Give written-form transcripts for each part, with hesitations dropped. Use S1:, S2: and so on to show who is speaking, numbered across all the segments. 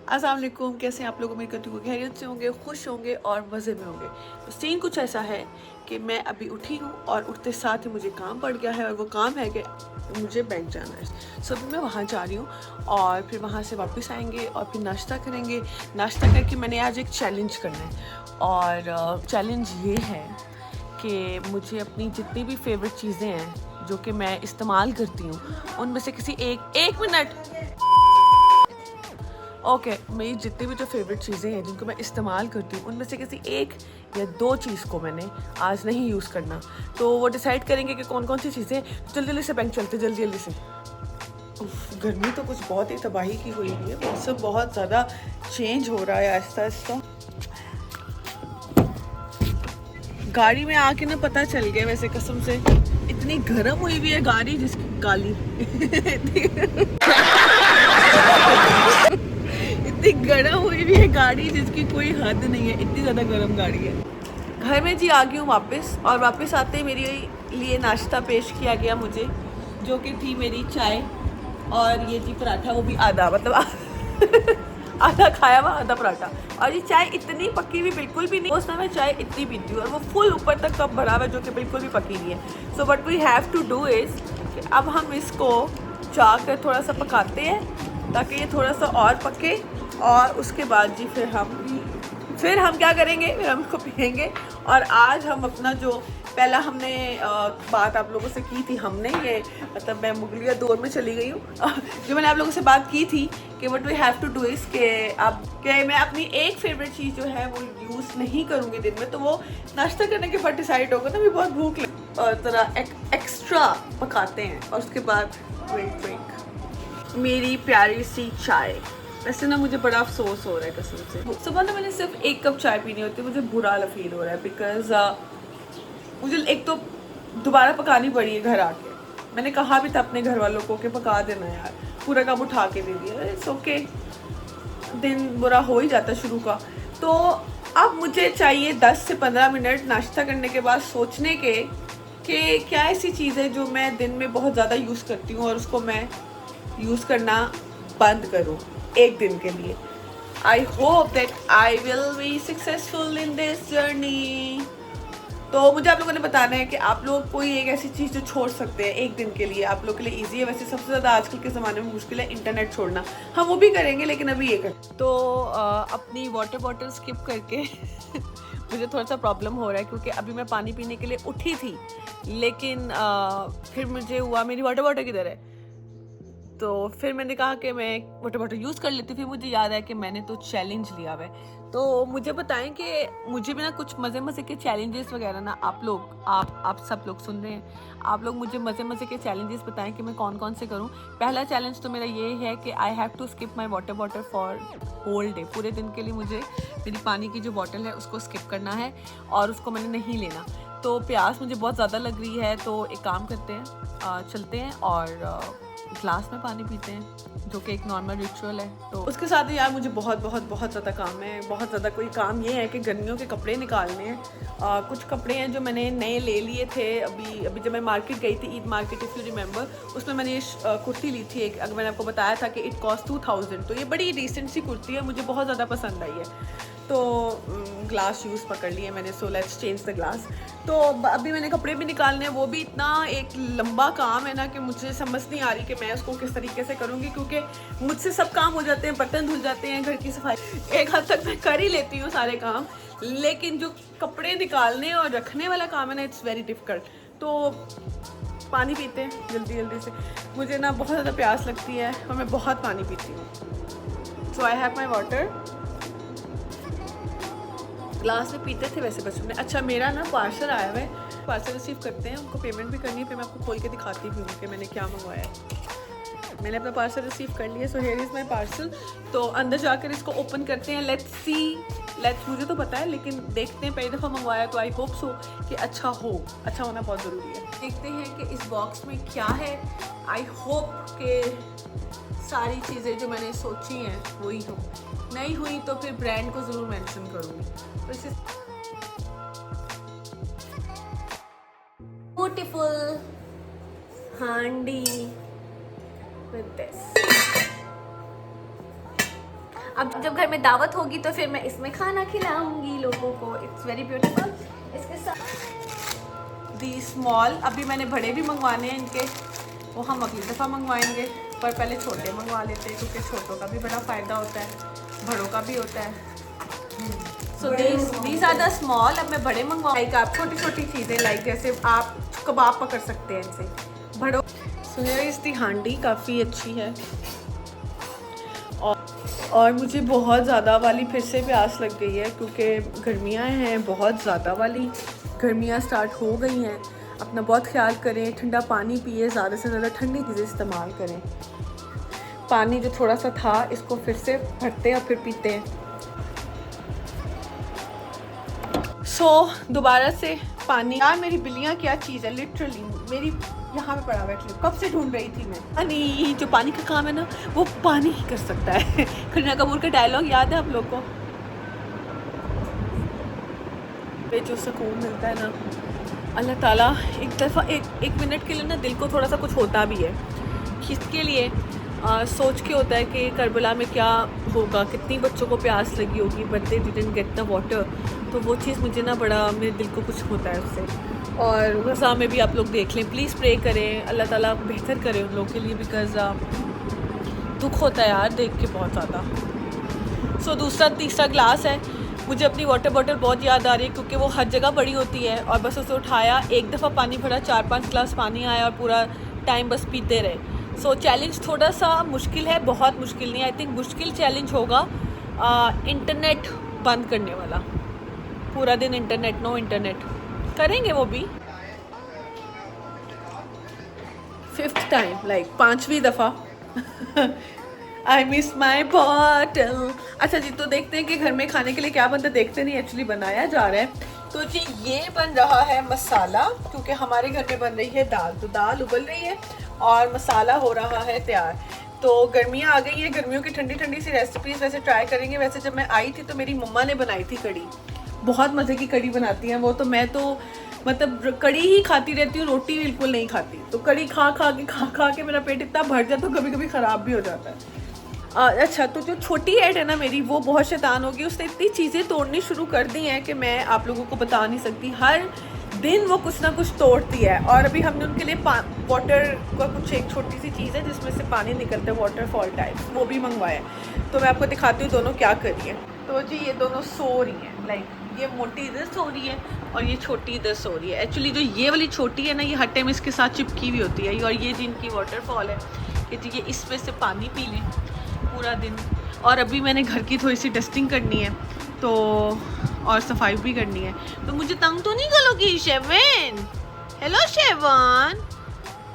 S1: अस्सलाम वालेकुम, कैसे हैं आप लोग? उम्मीद करती हूँ खैरियत से होंगे, खुश होंगे और मज़े में होंगे। तो सीन कुछ ऐसा है कि मैं अभी उठी हूँ और उठते साथ ही मुझे काम पड़ गया है और वो काम है कि मुझे बैंक जाना है। सो मैं वहाँ जा रही हूँ और फिर वहाँ से वापस आएंगे और फिर नाश्ता करेंगे। नाश्ता करके मैंने आज एक चैलेंज करना है और चैलेंज ये है कि मुझे अपनी जितनी भी फेवरेट चीज़ें हैं जो कि मैं इस्तेमाल करती हूँ उनमें से किसी एक मिनट ओके मेरी जितनी भी जो फेवरेट चीज़ें हैं जिनको मैं इस्तेमाल करती हूँ उनमें से किसी एक या दो चीज़ को मैंने आज नहीं यूज़ करना। तो वो डिसाइड करेंगे कि कौन कौन सी चीज़ें। जल्दी जल्दी से बैंक चलते, जल्दी जल्दी से। गर्मी तो कुछ बहुत ही तबाही की हुई है, मौसम बहुत ज़्यादा चेंज हो रहा है आहिस्ता आहिस्ता। गाड़ी में आके ना पता चल गया वैसे कसम से, इतनी गर्म हुई हुई है गाड़ी जिसकी गाली इतनी गर्म हुई हुई है गाड़ी जिसकी कोई हद नहीं है, इतनी ज़्यादा गर्म गाड़ी है। घर में जी आ गई हूँ वापस और वापस आते ही मेरे लिए नाश्ता पेश किया गया मुझे, जो कि थी मेरी चाय और ये जी पराठा, वो भी आधा, मतलब आधा खाया हुआ आधा पराठा। और ये चाय इतनी पकी हुई बिल्कुल भी नहीं, उस समय मैं चाय इतनी पीती हूँ और वो फुल ऊपर तक कप भरा हुआ जो कि बिल्कुल भी पकी नहीं है। So what we have to do is कि अब हम इसको चाकर थोड़ा सा पकाते हैं ताकि ये थोड़ा सा और पके और उसके बाद जी फिर हम क्या करेंगे, फिर हम इसको पियेंगे। और आज हम अपना जो पहला हमने बात आप लोगों से की थी, हमने ये मतलब मैं मुगलिया दौर में चली गई हूँ जो मैंने आप लोगों से बात की थी कि what we have to do is कि अब कि मैं अपनी एक फेवरेट चीज़ जो है वो यूज़ नहीं करूँगी दिन में, तो वो नाश्ता करने के बाद डिसाइड होगा ना, भी बहुत भूख लगी और ज़रा एक्स्ट्रा पकाते हैं और उसके बाद ड्रिंक मेरी प्यारी सी चाय। वैसे ना मुझे बड़ा अफसोस हो रहा है कसम से, सुबह ना मैंने सिर्फ एक कप चाय पीनी होती है, मुझे बुरा फील हो रहा है बिकॉज मुझे एक तो दोबारा पकानी पड़ी है घर आके। मैंने कहा भी था अपने घर वालों को कि पका देना यार, पूरा काम उठा के दे दिया। इट्स ओके, दिन बुरा हो ही जाता शुरू का। तो अब मुझे चाहिए 10 से 15 मिनट नाश्ता करने के बाद सोचने के कि क्या ऐसी चीज़ है जो मैं दिन में बहुत ज़्यादा यूज़ करती हूँ और उसको मैं यूज़ करना बंद करूँ एक दिन के लिए। I hope that I will be successful in this journey. तो मुझे आप लोगों ने बताना है कि आप लोग कोई एक ऐसी चीज़ जो छोड़ सकते हैं एक दिन के लिए, आप लोग के लिए इजी है। वैसे सबसे ज़्यादा आजकल के ज़माने में मुश्किल है इंटरनेट छोड़ना, हम वो भी करेंगे लेकिन अभी ये कर तो अपनी वाटर बॉटल स्किप करके मुझे थोड़ा सा प्रॉब्लम हो रहा है क्योंकि अभी मैं पानी पीने के लिए उठी थी लेकिन फिर मुझे हुआ मेरी वाटर बॉटल किधर है, तो फिर मैंने कहा कि मैं वाटर बॉटल यूज़ कर लेती। फिर मुझे याद आया कि मैंने तो चैलेंज लिया हुआ है। तो मुझे बताएं कि मुझे भी ना कुछ मज़े मज़े के चैलेंजेस वगैरह ना आप सब लोग सुन रहे हैं, आप लोग मुझे मज़े मज़े के चैलेंजेस बताएं कि मैं कौन कौन से करूं। पहला चैलेंज तो मेरा ये है कि I have to skip my water bottle for whole day. पूरे दिन के लिए मुझे मेरी पानी की जो बॉटल है उसको स्किप करना है और उसको मैंने नहीं लेना। तो प्यास मुझे बहुत ज़्यादा लग रही है, तो एक काम करते हैं, चलते हैं और ग्लास में पानी पीते हैं जो कि एक नॉर्मल रिचुअल है। तो उसके साथ ही यार मुझे बहुत बहुत बहुत ज़्यादा काम है, बहुत ज़्यादा। कोई काम ये है कि गर्मियों के कपड़े निकालने हैं। कुछ कपड़े हैं जो मैंने नए ले लिए थे अभी जब मैं मार्केट गई थी, Eid market if you remember, उसमें मैंने ये कुर्ती ली थी एक। अगर मैंने आपको बताया था कि इट कॉस्ट 2000, तो ये बड़ी डिसेंट सी कुर्ती है, मुझे बहुत ज़्यादा पसंद आई है। तो ग्लास यूज़ पकड़ लिए मैंने, so let's change the glass. तो अभी मैंने कपड़े भी निकालने हैं, वो भी इतना एक लंबा काम है ना कि मुझे समझ नहीं आ रही कि मैं उसको किस तरीके से करूँगी, क्योंकि मुझसे सब काम हो जाते हैं, बर्तन धुल जाते हैं, घर की सफाई एक हद तक मैं कर ही लेती हूँ सारे काम, लेकिन जो कपड़े निकालने और रखने वाला काम है ना, इट्स वेरी डिफ़िकल्ट। तो पानी पीते हैं जल्दी जल्दी से, मुझे ना बहुत ज़्यादा प्यास लगती है और मैं बहुत पानी पीती हूँ। So I have my water, glass में पीते थे वैसे बचपन में। अच्छा मेरा ना पार्सल आया हुआ है, पार्सल रिसीव करते हैं, उनको पेमेंट भी करनी है, फिर मैं आपको खोल के दिखाती हूँ कि मैंने क्या मंगवाया है। मैंने अपना पार्सल रिसीव कर लिया, so here is my parcel. तो अंदर जाकर इसको ओपन करते हैं, लेट्स सी, मुझे तो पता है लेकिन देखते हैं, पहली दफ़ा मंगवाया तो आई होप सो कि अच्छा होना बहुत ज़रूरी है। देखते हैं कि इस बॉक्स में क्या है। आई होप कि सारी चीज़ें जो मैंने सोची हैं वही हो, नहीं हुई तो फिर ब्रांड को ज़रूर मेंशन करूँगी। तो इसे ब्यूटीफुल हांडी विद दिस।
S2: अब जब घर में दावत होगी तो फिर मैं इसमें खाना खिलाऊंगी लोगों को। It's very beautiful. इसके साथ
S1: दी स्मॉल, अभी मैंने बड़े भी मंगवाने हैं इनके, वो हम अगली दफ़ा मंगवाएंगे, पर पहले छोटे मंगवा लेते हैं क्योंकि छोटों का भी बड़ा फ़ायदा होता है, बड़ों का भी होता है। So these are the small. अब मैं बड़े मंगवा, लाइक आप छोटी छोटी चीज़ें, लाइक जैसे आप कबाब पकड़ सकते हैं इनसे बड़ों। सो हियर इज़ दी हांडी, काफ़ी अच्छी है। और मुझे बहुत ज़्यादा वाली फिर से प्यास लग गई है क्योंकि गर्मियाँ हैं, बहुत ज़्यादा वाली गर्मियाँ स्टार्ट हो गई हैं। अपना बहुत ख्याल करें, ठंडा पानी पिए, ज़्यादा से ज़्यादा ठंडी चीज़ें इस्तेमाल करें। पानी जो थोड़ा सा था इसको फिर से भरते हैं और फिर पीते हैं। सो दोबारा से पानी। यार मेरी बिल्लियाँ क्या चीज़ है, लिटरली मेरी यहाँ पे पड़ा हुआ है, कब से ढूंढ रही थी मैं। पानी, जो पानी का काम है ना वो पानी ही कर सकता है। करीना कपूर का डायलॉग याद है आप लोग को? जो सुकून मिलता है ना अल्लाह ताला, एक दफ़ा एक मिनट के लिए ना दिल को थोड़ा सा कुछ होता भी है, किसके लिए सोच के होता है कि करबला में क्या होगा, कितनी बच्चों को प्यास लगी होगी, but they didn't get the water. तो वो चीज़ मुझे ना बड़ा, मेरे दिल को कुछ होता है उससे। और गज़ा में भी आप लोग देख लें, प्लीज़ प्रे करें, अल्लाह ताला बेहतर करे उन लोगों के लिए, बिकॉज़ दुख होता है यार देख के बहुत ज़्यादा। सो दूसरा तीसरा ग्लास है। मुझे अपनी वाटर बॉटल बहुत याद आ रही है क्योंकि वो हर जगह बड़ी होती है और बस उसे उठाया, एक दफ़ा पानी भरा, 4-5 ग्लास पानी आया और पूरा टाइम बस पीते रहे। सो चैलेंज थोड़ा सा मुश्किल है, बहुत मुश्किल नहीं। आई थिंक मुश्किल चैलेंज होगा इंटरनेट बंद करने वाला, पूरा दिन इंटरनेट, नो इंटरनेट करेंगे वो भी। 5th टाइम, लाइक 5वीं दफ़ा। I miss my bottle. अच्छा जी, तो देखते हैं कि घर में खाने के लिए क्या बनता है। देखते नहीं, एक्चुअली बनाया जा रहा है। तो जी ये बन रहा है मसाला, क्योंकि हमारे घर में बन रही है दाल, तो दाल उबल रही है और मसाला हो रहा है तैयार। तो गर्मियाँ आ गई हैं, गर्मियों की ठंडी ठंडी सी रेसिपीज़ वैसे ट्राई करेंगे। वैसे जब मैं आई थी तो मेरी मम्मा ने बनाई थी कड़ी, बहुत मज़े की कड़ी बनाती हैं वो। तो मैं तो मतलब कड़ी ही खाती रहती हूँ, रोटी बिल्कुल नहीं खाती। तो कड़ी खा खा के मेरा पेट इतना भर जाता, तो कभी कभी ख़राब भी हो जाता है। अच्छा, तो जो छोटी ऐड है ना मेरी, वो बहुत शैतान होगी। उसने इतनी चीज़ें तोड़नी शुरू कर दी हैं कि मैं आप लोगों को बता नहीं सकती। हर दिन वो कुछ ना कुछ तोड़ती है। और अभी हमने उनके लिए वाटर का कुछ एक छोटी सी चीज़ है जिसमें से पानी निकलता है, वाटरफॉल टाइप, वो भी मंगवाया। तो मैं आपको दिखाती हूँ दोनों क्या कर रही है। तो जी ये दोनों सो रही हैं, लाइक ये मोटी इधर सो रही है और ये छोटी इधर सो रही है। एक्चुअली जो ये वाली छोटी है ना, ये हर टाइम इसके साथ चिपकी हुई होती है। और ये जिनकी वाटरफॉल है कि जी ये इसमें से पानी पी लें पूरा दिन। और अभी मैंने घर की थोड़ी सी डस्टिंग करनी है तो, और सफाई भी करनी है। तो मुझे तंग तो नहीं करोगी Shevan? Hello Shevan,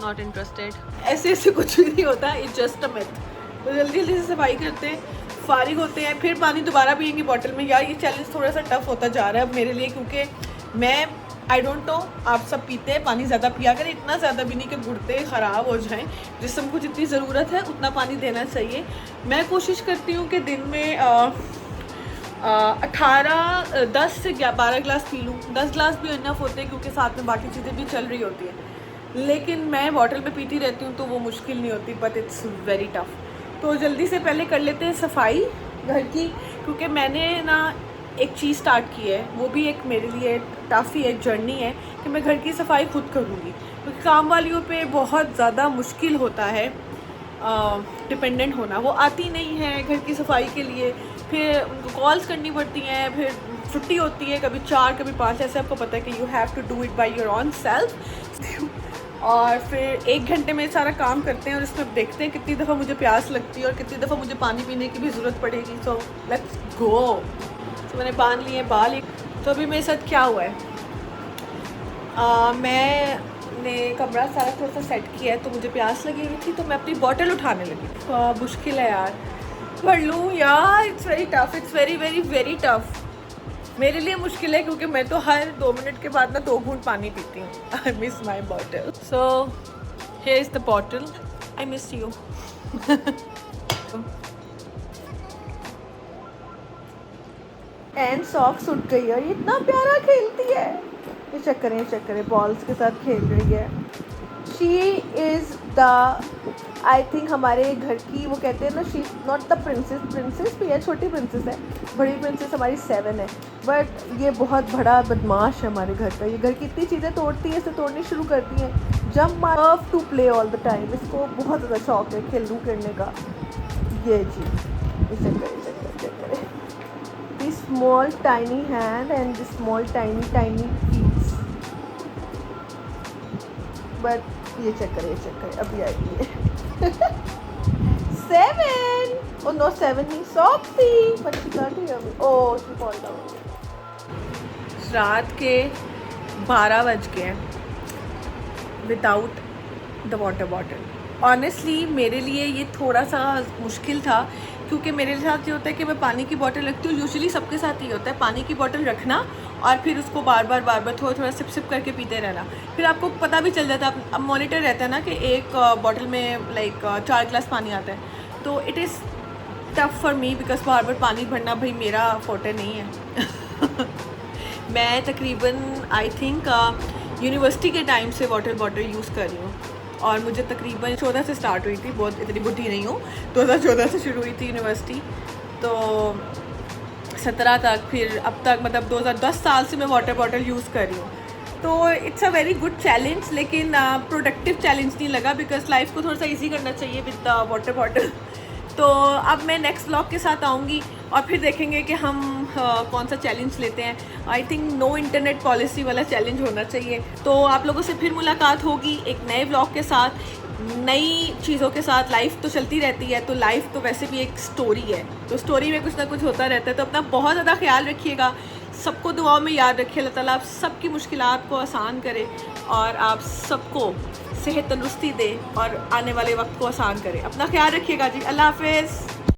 S1: not interested. ऐसे ऐसे कुछ भी नहीं होता, इट्स जस्ट अ मिथ। तो जल्दी जल्दी से सफाई करते हैं, फारिग होते हैं, फिर पानी दोबारा पियेंगे बॉटल में। यार ये चैलेंज थोड़ा सा टफ होता जा रहा है अब मेरे लिए, क्योंकि मैं आई डोंट नो, आप सब पीते हैं पानी, ज़्यादा पिया करें, इतना ज़्यादा भी नहीं कि गुर्दे ख़राब हो जाएं। जिस्म को जितनी ज़रूरत है उतना पानी देना चाहिए। मैं कोशिश करती हूँ कि दिन में 10 से 12 गिलास पी लूँ। 10 गिलास भी इनफ होते हैं क्योंकि साथ में बाकी चीज़ें भी चल रही होती हैं। लेकिन मैं बॉटल में पीती रहती हूँ तो वो मुश्किल नहीं होती, बट इट्स वेरी टफ। तो जल्दी से पहले कर लेते हैं सफाई घर की, क्योंकि मैंने ना एक चीज़ स्टार्ट की है, वो भी एक मेरे लिए टफ ही एक जर्नी है कि मैं घर की सफाई खुद करूँगी। क्योंकि काम वालियों पे बहुत ज़्यादा मुश्किल होता है डिपेंडेंट होना। वो आती नहीं है घर की सफाई के लिए, फिर उनको कॉल्स करनी पड़ती हैं, फिर छुट्टी होती है कभी 4 कभी 5, ऐसे आपको पता है कि you have to do it by your own self. और फिर 1 घंटे में सारा काम करते हैं और इसमें देखते हैं कितनी दफ़ा मुझे प्यास लगती है और कितनी दफ़ा मुझे पानी पीने की भी ज़रूरत पड़ेगी। So let's go. तो मैंने बांध लिए बाल। तो अभी मेरे साथ क्या हुआ है, मैंने कमरा सारा थोड़ा सा सेट किया है, तो मुझे प्यास लगी हुई थी तो मैं अपनी बॉटल उठाने लगी। मुश्किल है यार, पढ़ लूँ यार, it's very tough, it's very very very tough. मेरे लिए मुश्किल है क्योंकि मैं तो हर 2 मिनट के बाद ना 2 घूंट पानी पीती हूँ। I miss my bottle. So here is the bottle, I miss you. And socks उठ गई है, इतना प्यारा खेलती है। ये चेक करें बॉल्स के साथ खेल रही है। शी इज़ आई थिंक हमारे घर की, वो कहते हैं ना, शी नॉट द प्रिंसेस भी है, छोटी प्रिंसेस है, बड़ी प्रिंसेस हमारी 7 है, बट ये बहुत बड़ा बदमाश है हमारे घर का। ये घर की इतनी चीज़ें तोड़ती है, इसे तोड़नी शुरू करती हैं। जब love to play all the time, इसको बहुत ज़्यादा शौक है खेलने करने का। ये जी इसे करे the small tiny hand and the small tiny feets, but ये चेक करे अभी आएगी ये 7 और नो 7 नहीं, सॉफ्टी बच्ची कर रही है अभी। ओह शी फॉल डाउन। रात के 12 बज गए without the water bottle. Honestly मेरे लिए ये थोड़ा सा मुश्किल था, क्योंकि मेरे साथ ये होता है कि मैं पानी की बोतल रखती हूँ, यूजुअली सबके साथ ये होता है, पानी की बोतल रखना और फिर उसको बार बार थोड़ा सिप करके पीते रहना। फिर आपको पता भी चल जाता है, अब मॉनिटर रहता है ना कि एक बॉटल में लाइक 4 गिलास पानी आता है, तो it is tough for me because बार पानी भरना भाई मेरा फोटे नहीं है। मैं तकरीबन आई थिंक यूनिवर्सिटी के टाइम से वाटर बॉटल यूज़ कर रही हूँ, और मुझे तकरीबन 14 से स्टार्ट हुई थी, बहुत इतनी बुढ़ी नहीं हूँ, 2014 से शुरू हुई थी यूनिवर्सिटी, तो 17 तक, फिर अब तक मतलब 2010 साल से मैं वाटर बॉटल यूज़ कर रही हूँ। तो it's a very good challenge, लेकिन प्रोडक्टिव चैलेंज नहीं लगा, बिकॉज लाइफ को थोड़ा सा ईजी करना चाहिए विद वाटर बॉटल। तो अब मैं नेक्स्ट व्लॉग के साथ आऊँगी और फिर देखेंगे कि हम कौन सा चैलेंज लेते हैं। I think no internet policy वाला चैलेंज होना चाहिए। तो आप लोगों से फिर मुलाकात होगी एक नए व्लॉग के साथ, नई चीज़ों के साथ। लाइफ तो चलती रहती है, तो लाइफ तो वैसे भी एक स्टोरी है, तो स्टोरी में कुछ ना कुछ होता रहता है। तो अपना बहुत ज़्यादा ख्याल रखिएगा, सबको दुआओं में याद रखिए। अल्लाह ताला आप सबकी मुश्किलात को आसान करे और आप सबको सेहत तंदुरुस्ती दे और आने वाले वक्त को आसान करे। अपना ख्याल रखिएगा जी। अल्लाह हाफ़िज़।